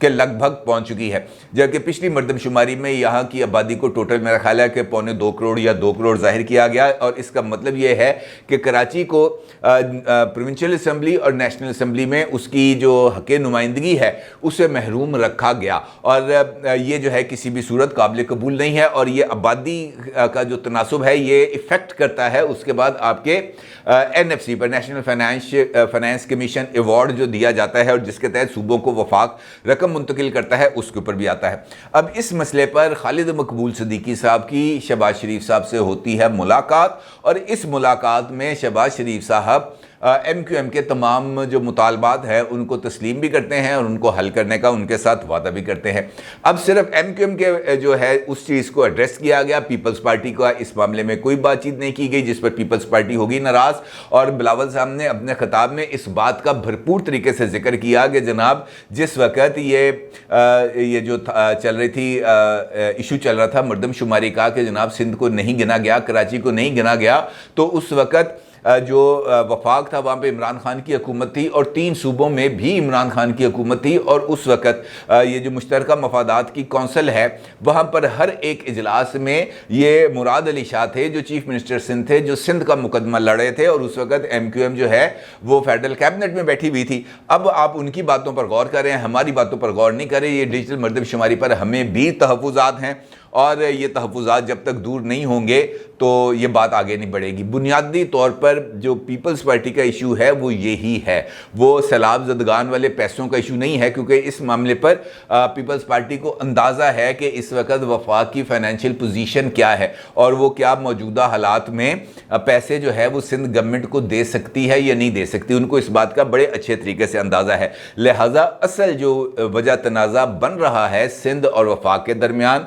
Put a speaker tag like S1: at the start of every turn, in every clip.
S1: کے لگ بھگ پہنچ چکی ہے، جبکہ پچھلی مردم شماری میں یہاں کی آبادی کو ٹوٹل میرا خیال ہے کہ 2.25 کروڑ یا 2 کروڑ ظاہر کیا گیا، اور اس کا مطلب یہ ہے کہ کراچی کو پروونشل اسمبلی اور نیشنل اسمبلی میں اس کی جو حق نمائندگی ہے اسے محروم رکھا گیا، اور یہ جو ہے کسی بھی صورت قابل قبول نہیں ہے، اور یہ آبادی کا جو تناسب ہے یہ افیکٹ کرتا ہے اس کے بعد آپ کے NFC پر نیشنل فائنانس کمیشن ایوارڈ جو دیا جاتا ہے اور جس کے تحت صوبوں کو وفاق رقم منتقل کرتا ہے اس کے اوپر بھی آتا ہے۔ اب اس مسئلے پر خالد مقبول صدیقی صاحب کی شہباز شریف صاحب سے ہوتی ہے ملاقات، اور اس ملاقات میں شہباز شریف صاحب MQM کے تمام جو مطالبات ہیں ان کو تسلیم بھی کرتے ہیں اور ان کو حل کرنے کا ان کے ساتھ وعدہ بھی کرتے ہیں۔ اب صرف MQM کے جو ہے اس چیز کو ایڈریس کیا گیا، پیپلز پارٹی کا اس معاملے میں کوئی بات چیت نہیں کی گئی، جس پر پیپلز پارٹی ہوگی ناراض، اور بلاول صاحب نے اپنے خطاب میں اس بات کا بھرپور طریقے سے ذکر کیا کہ جناب جس وقت یہ جو چل رہی تھی ایشو چل رہا تھا مردم شماری کا کہ جناب سندھ کو نہیں گنا گیا، کراچی کو نہیں گنا گیا، تو اس وقت جو وفاق تھا وہاں پہ عمران خان کی حکومت تھی اور 3 صوبوں میں بھی عمران خان کی حکومت تھی، اور اس وقت یہ جو مشترکہ مفادات کی کونسل ہے وہاں پر ہر ایک اجلاس میں یہ مراد علی شاہ تھے جو چیف منسٹر سندھ تھے، جو سندھ کا مقدمہ لڑے تھے، اور اس وقت MQM جو ہے وہ فیڈرل کیبنٹ میں بیٹھی ہوئی تھی۔ اب آپ ان کی باتوں پر غور کریں، ہماری باتوں پر غور نہیں کریں۔ یہ ڈیجیٹل مردم شماری پر ہمیں بھی تحفظات ہیں، اور یہ تحفظات جب تک دور نہیں ہوں گے تو یہ بات آگے نہیں بڑھے گی۔ بنیادی طور پر جو پیپلز پارٹی کا ایشو ہے وہ یہی ہے، وہ سیلاب زدگان والے پیسوں کا ایشو نہیں ہے، کیونکہ اس معاملے پر پیپلز پارٹی کو اندازہ ہے کہ اس وقت وفاق کی فائنینشیل پوزیشن کیا ہے اور وہ کیا موجودہ حالات میں پیسے جو ہے وہ سندھ گورنمنٹ کو دے سکتی ہے یا نہیں دے سکتی، ان کو اس بات کا بڑے اچھے طریقے سے اندازہ ہے۔ لہٰذا اصل جو وجہ تنازع بن رہا ہے سندھ اور وفاق کے درمیان،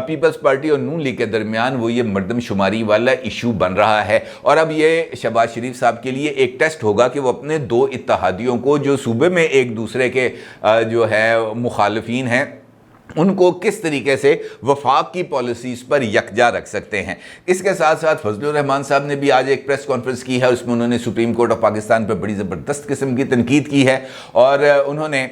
S1: پیپلز پارٹی اور نون لیگ کے درمیان، وہ یہ مردم شماری والا ایشو بن رہا ہے، اور اب یہ شہباز شریف صاحب کے لیے ایک ٹیسٹ ہوگا کہ وہ اپنے 2 اتحادیوں کو جو صوبے میں ایک دوسرے کے جو ہے مخالفین ہیں ان کو کس طریقے سے وفاق کی پالیسیز پر یکجا رکھ سکتے ہیں۔ اس کے ساتھ ساتھ فضل الرحمان صاحب نے بھی آج ایک پریس کانفرنس کی ہے، اس میں انہوں نے سپریم کورٹ آف پاکستان پر بڑی زبردست قسم کی تنقید کی ہے، اور انہوں نے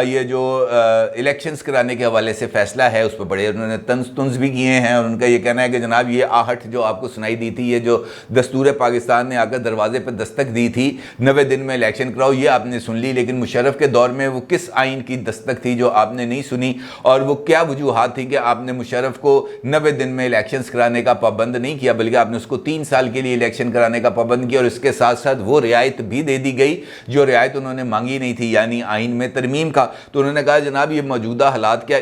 S1: یہ جو الیکشنز کرانے کے حوالے سے فیصلہ ہے اس پہ بڑے انہوں نے طنز بھی کیے ہیں، اور ان کا یہ کہنا ہے کہ جناب یہ آہٹ جو آپ کو سنائی دی تھی، یہ جو دستور پاکستان نے آ کر دروازے پہ دستک دی تھی 90 دن میں الیکشن کراؤ، یہ آپ نے سن لی، لیکن مشرف کے دور میں وہ کس آئین کی دستک تھی جو آپ نے نہیں سنی، اور وہ کیا وجوہات تھی کہ آپ نے مشرف کو 90 دن میں الیکشنز کرانے کا پابند نہیں کیا، بلکہ آپ نے اس کو 3 سال کے لیے الیکشن کرانے کا پابند کیا، اور اس کے ساتھ ساتھ وہ رعایت بھی دے دی گئی جو رعایت انہوں نے مانگی نہیں تھی، یعنی آئین میں ترمیم کا۔ تو انہوں نے کہا جناب یہ موجودہ حالات کیا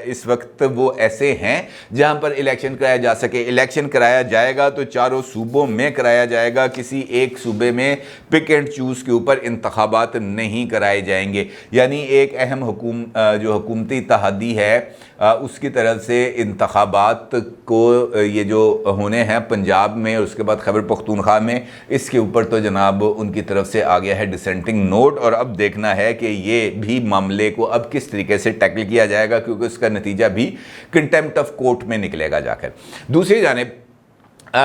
S1: اس وقت وہ ایسے ہیں جہاں پر الیکشن کرایا جا سکے، الیکشن کرایا جائے گا تو 4 صوبوں میں کرایا جائے گا، کسی ایک صوبے میں پک اینڈ چوز کے اوپر انتخابات نہیں کرائے جائیں گے، یعنی ایک اہم جو حکومتی اتحادی ہے اس کی طرف سے انتخابات کو یہ جو ہونے ہیں پنجاب میں اور اس کے بعد خیبر پختونخوا میں، اس کے اوپر تو جناب ان کی طرف سے آ گیا ہے ڈسینٹنگ نوٹ، اور اب دیکھنا ہے کہ یہ بھی معاملے کو اب کس طریقے سے ٹیکل کیا جائے گا، کیونکہ اس کا نتیجہ بھی کنٹیمپٹ آف کورٹ میں نکلے گا جا کر۔ دوسری جانب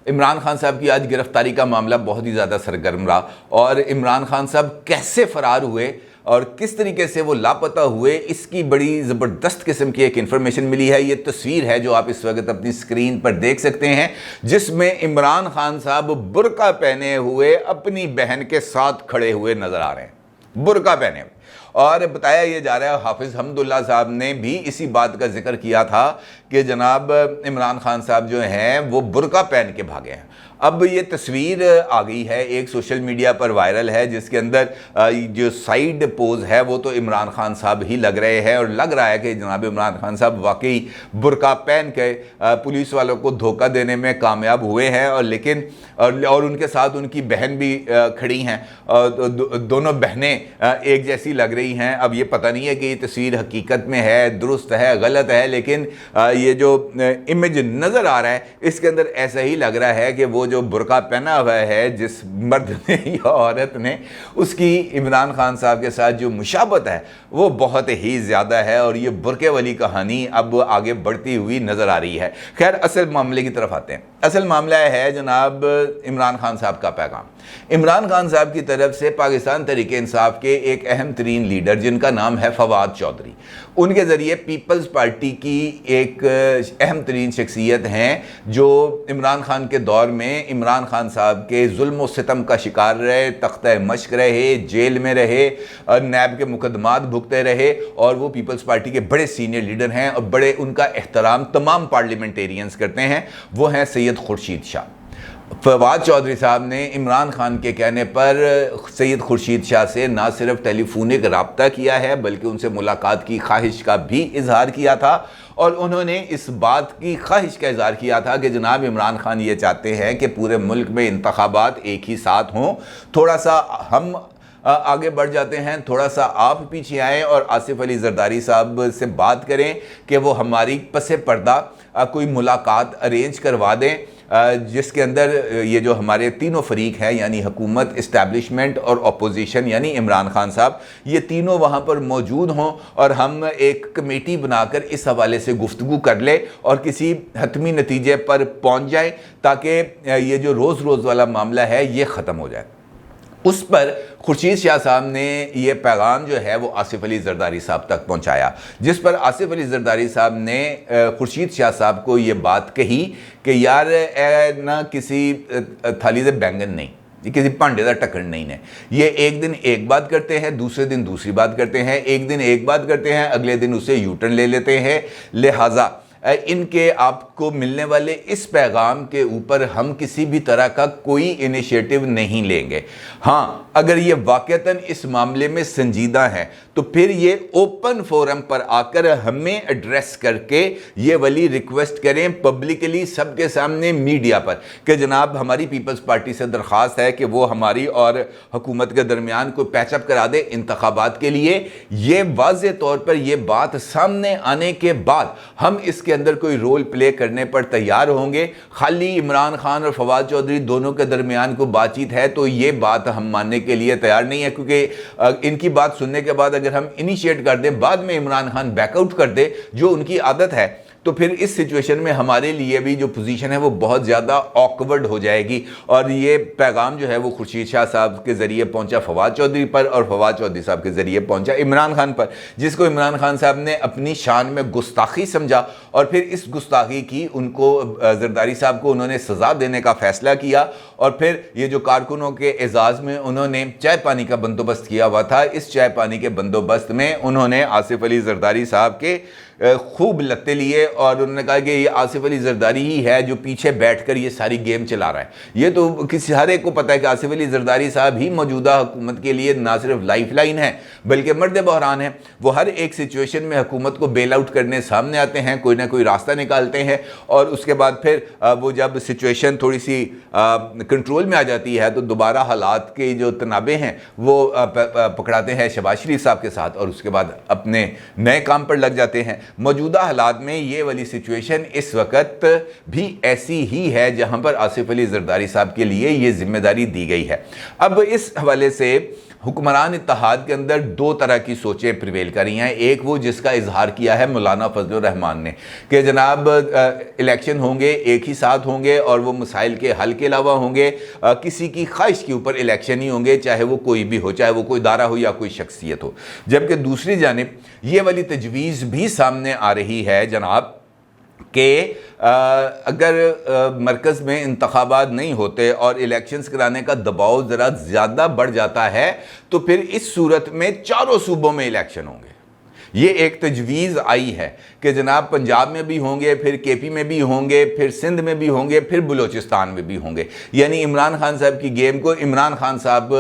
S1: عمران خان صاحب کی آج گرفتاری کا معاملہ بہت ہی زیادہ سرگرم رہا، اور عمران خان صاحب کیسے فرار ہوئے اور کس طریقے سے وہ لاپتہ ہوئے اس کی بڑی زبردست قسم کی ایک انفارمیشن ملی ہے۔ یہ تصویر ہے جو آپ اس وقت اپنی سکرین پر دیکھ سکتے ہیں، جس میں عمران خان صاحب برقع پہنے ہوئے اپنی بہن کے ساتھ کھڑے ہوئے نظر آ رہے ہیں، برقع پہنے ہوئے، اور بتایا یہ جا رہا ہے حافظ حمداللہ صاحب نے بھی اسی بات کا ذکر کیا تھا کہ جناب عمران خان صاحب جو ہیں وہ برقع پہن کے بھاگے ہیں۔ اب یہ تصویر آ گئی ہے ایک سوشل میڈیا پر وائرل ہے، جس کے اندر جو سائیڈ پوز ہے وہ تو عمران خان صاحب ہی لگ رہے ہیں، اور لگ رہا ہے کہ جناب عمران خان صاحب واقعی برقع پہن کے پولیس والوں کو دھوکہ دینے میں کامیاب ہوئے ہیں، اور ان کے ساتھ ان کی بہن بھی کھڑی ہیں، دونوں بہنیں ایک جیسی لگ رہی ہیں۔ اب یہ پتہ نہیں ہے کہ یہ تصویر حقیقت میں ہے، درست ہے، غلط ہے، لیکن یہ جو امیج نظر آ رہا ہے اس کے اندر ایسا ہی لگ رہا ہے کہ وہ جو برقع پہنا ہوا ہے جس مرد نے یا عورت نے، اس کی عمران خان صاحب کے ساتھ جو مشابہت ہے وہ بہت ہی زیادہ ہے، اور یہ برقعے والی کہانی اب آگے بڑھتی ہوئی نظر آ رہی ہے۔ خیر اصل معاملے کی طرف آتے ہیں۔ اصل معاملہ ہے جناب عمران خان صاحب کا پیغام۔ عمران خان صاحب کی طرف سے پاکستان تحریک انصاف کے ایک اہم ترین لیڈر جن کا نام ہے فواد چودھری، ان کے ذریعے پیپلز پارٹی کی ایک اہم ترین شخصیت ہیں جو عمران خان کے دور میں عمران خان صاحب کے ظلم و ستم کا شکار رہے، تختہ مشق رہے، جیل میں رہے، نیب کے مقدمات بھگتے رہے، اور وہ پیپلز پارٹی کے بڑے سینئر لیڈر ہیں اور بڑے ان کا احترام تمام پارلیمنٹیرینز کرتے ہیں، وہ ہیں سید خورشید شاہ۔ فواد چودھری صاحب نے عمران خان کے کہنے پر سید خورشید شاہ سے نہ صرف ٹیلی فونک رابطہ کیا ہے بلکہ ان سے ملاقات کی خواہش کا بھی اظہار کیا تھا، اور انہوں نے اس بات کی خواہش کا اظہار کیا تھا کہ جناب عمران خان یہ چاہتے ہیں کہ پورے ملک میں انتخابات ایک ہی ساتھ ہوں، تھوڑا سا ہم آگے بڑھ جاتے ہیں، تھوڑا سا آپ پیچھے آئیں اور آصف علی زرداری صاحب سے بات کریں کہ وہ ہماری پس پردہ کوئی ملاقات ارینج کروا دیں جس کے اندر یہ جو ہمارے تینوں فریق ہیں یعنی حکومت، اسٹیبلشمنٹ اور اپوزیشن یعنی عمران خان صاحب، یہ تینوں وہاں پر موجود ہوں اور ہم ایک کمیٹی بنا کر اس حوالے سے گفتگو کر لیں اور کسی حتمی نتیجے پر پہنچ جائیں تاکہ یہ جو روز روز والا معاملہ ہے یہ ختم ہو جائے۔ اس پر خورشید شاہ صاحب نے یہ پیغام جو ہے وہ آصف علی زرداری صاحب تک پہنچایا، جس پر آصف علی زرداری صاحب نے خورشید شاہ صاحب کو یہ بات کہی کہ یار اے نہ کسی تھالی دے بینگن نہیں، یہ کسی پانڈے دا ٹکر نہیں ہے، یہ ایک دن ایک بات کرتے ہیں، دوسرے دن دوسری بات کرتے ہیں، ایک دن ایک بات کرتے ہیں، اگلے دن اسے یو ٹرن لے لیتے ہیں، لہٰذا ان کے آپ کو ملنے والے اس پیغام کے اوپر ہم کسی بھی طرح کا کوئی انیشیٹو نہیں لیں گے۔ ہاں اگر یہ واقعتاً اس معاملے میں سنجیدہ ہیں تو پھر یہ اوپن فورم پر آ کر ہمیں ایڈریس کر کے یہ والی ریکویسٹ کریں پبلکلی سب کے سامنے میڈیا پر کہ جناب ہماری پیپلز پارٹی سے درخواست ہے کہ وہ ہماری اور حکومت کے درمیان کوئی پیچ اپ کرا دے انتخابات کے لیے۔ یہ واضح طور پر یہ بات سامنے آنے کے بعد ہم اس کے اندر کوئی رول پلے کرنے پر تیار ہوں گے۔ خالی عمران خان اور فواد چودھری دونوں کے درمیان کو بات چیت ہے تو یہ بات ہم ماننے کے لیے تیار نہیں ہے، کیونکہ ان کی بات سننے کے بعد اگر ہم انیشیٹ کر دیں بعد میں عمران خان بیک آؤٹ کر دے جو ان کی عادت ہے تو پھر اس سچویشن میں ہمارے لیے بھی جو پوزیشن ہے وہ بہت زیادہ آکورڈ ہو جائے گی۔ اور یہ پیغام جو ہے وہ خورشید شاہ صاحب کے ذریعے پہنچا فواد چودھری پر اور فواد چودھری صاحب کے ذریعے پہنچا عمران خان پر، جس کو عمران خان صاحب نے اپنی شان میں گستاخی سمجھا، اور پھر اس گستاخی کی ان کو زرداری صاحب کو انہوں نے سزا دینے کا فیصلہ کیا، اور پھر یہ جو کارکنوں کے اعزاز میں انہوں نے چائے پانی کا بندوبست کیا ہوا تھا، اس چائے پانی کے بندوبست میں انہوں نے آصف علی زرداری صاحب کے خوب لتے لیے، اور انہوں نے کہا کہ یہ آصف علی زرداری ہی ہے جو پیچھے بیٹھ کر یہ ساری گیم چلا رہا ہے۔ یہ تو کسی ہر ایک کو پتہ ہے کہ آصف علی زرداری صاحب ہی موجودہ حکومت کے لیے نہ صرف لائف لائن ہے بلکہ مرد بحران ہے۔ وہ ہر ایک سچویشن میں حکومت کو بیل آؤٹ کرنے سامنے آتے ہیں، کوئی نہ کوئی راستہ نکالتے ہیں، اور اس کے بعد پھر وہ جب سچویشن تھوڑی سی کنٹرول میں آ جاتی ہے تو دوبارہ حالات کے جو تنابیں ہیں وہ پکڑاتے ہیں شہباز شریف صاحب کے ساتھ، اور اس کے بعد اپنے نئے کام پر لگ جاتے ہیں۔ موجودہ حالات میں یہ والی سچویشن اس وقت بھی ایسی ہی ہے جہاں پر آصف علی زرداری صاحب کے لیے یہ ذمہ داری دی گئی ہے۔ اب اس حوالے سے حکمران اتحاد کے اندر دو طرح کی سوچیں پریویل کر رہی ہیں۔ ایک وہ جس کا اظہار کیا ہے مولانا فضل الرحمان نے کہ جناب الیکشن ہوں گے، ایک ہی ساتھ ہوں گے، اور وہ مسائل کے حل کے علاوہ ہوں گے، کسی کی خواہش کے اوپر الیکشن ہی ہوں گے، چاہے وہ کوئی بھی ہو، چاہے وہ کوئی ادارہ ہو یا کوئی شخصیت ہو۔ جبکہ دوسری جانب یہ والی تجویز بھی سامنے آ رہی ہے جناب کہ اگر مرکز میں انتخابات نہیں ہوتے اور الیکشنز کرانے کا دباؤ ذرا زیادہ بڑھ جاتا ہے تو پھر اس صورت میں چاروں صوبوں میں الیکشن ہوں گے۔ یہ ایک تجویز آئی ہے کہ جناب پنجاب میں بھی ہوں گے، پھر کے پی میں بھی ہوں گے، پھر سندھ میں بھی ہوں گے، پھر بلوچستان میں بھی ہوں گے۔ یعنی عمران خان صاحب کی گیم کو عمران خان صاحب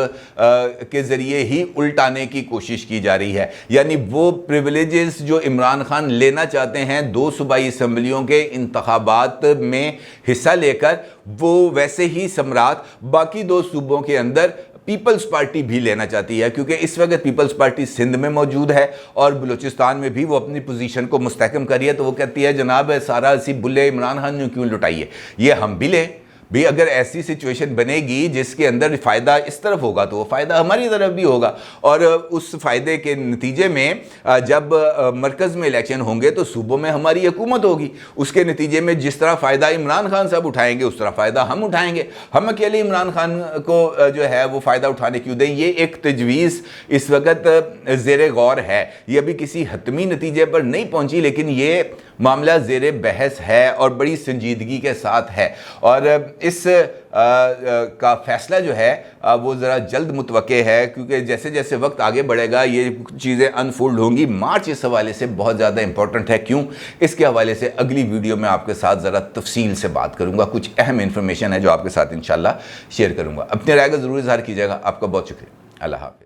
S1: کے ذریعے ہی الٹانے کی کوشش کی جا رہی ہے۔ یعنی وہ پریویلیجز جو عمران خان لینا چاہتے ہیں 2 صوبائی اسمبلیوں کے انتخابات میں حصہ لے کر، وہ ویسے ہی ثمرات باقی 2 صوبوں کے اندر پیپلز پارٹی بھی لینا چاہتی ہے، کیونکہ اس وقت پیپلز پارٹی سندھ میں موجود ہے اور بلوچستان میں بھی وہ اپنی پوزیشن کو مستحکم کر رہی ہے، تو وہ کہتی ہے جناب سارا اسی بلے عمران خان نے کیوں لٹائی ہے، یہ ہم بھی لیں۔ بھی اگر ایسی سچویشن بنے گی جس کے اندر فائدہ اس طرف ہوگا تو وہ فائدہ ہماری طرف بھی ہوگا، اور اس فائدے کے نتیجے میں جب مرکز میں الیکشن ہوں گے تو صوبوں میں ہماری حکومت ہوگی، اس کے نتیجے میں جس طرح فائدہ عمران خان صاحب اٹھائیں گے اس طرح فائدہ ہم اٹھائیں گے۔ ہم اکیلے عمران خان کو جو ہے وہ فائدہ اٹھانے کیوں دیں؟ یہ ایک تجویز اس وقت زیر غور ہے، یہ ابھی کسی حتمی نتیجے پر نہیں پہنچی، لیکن یہ معاملہ زیر بحث ہے اور بڑی سنجیدگی کے ساتھ ہے، اور اس کا فیصلہ جو ہے وہ ذرا جلد متوقع ہے، کیونکہ جیسے جیسے وقت آگے بڑھے گا یہ چیزیں انفولڈ ہوں گی۔ مارچ اس حوالے سے بہت زیادہ امپورٹنٹ ہے، کیوں؟ اس کے حوالے سے اگلی ویڈیو میں آپ کے ساتھ ذرا تفصیل سے بات کروں گا، کچھ اہم انفارمیشن ہے جو آپ کے ساتھ انشاءاللہ شیئر کروں گا۔ اپنی رائے کا ضرور اظہار کیجیے گا۔ آپ کا بہت شکریہ۔ اللہ حافظ۔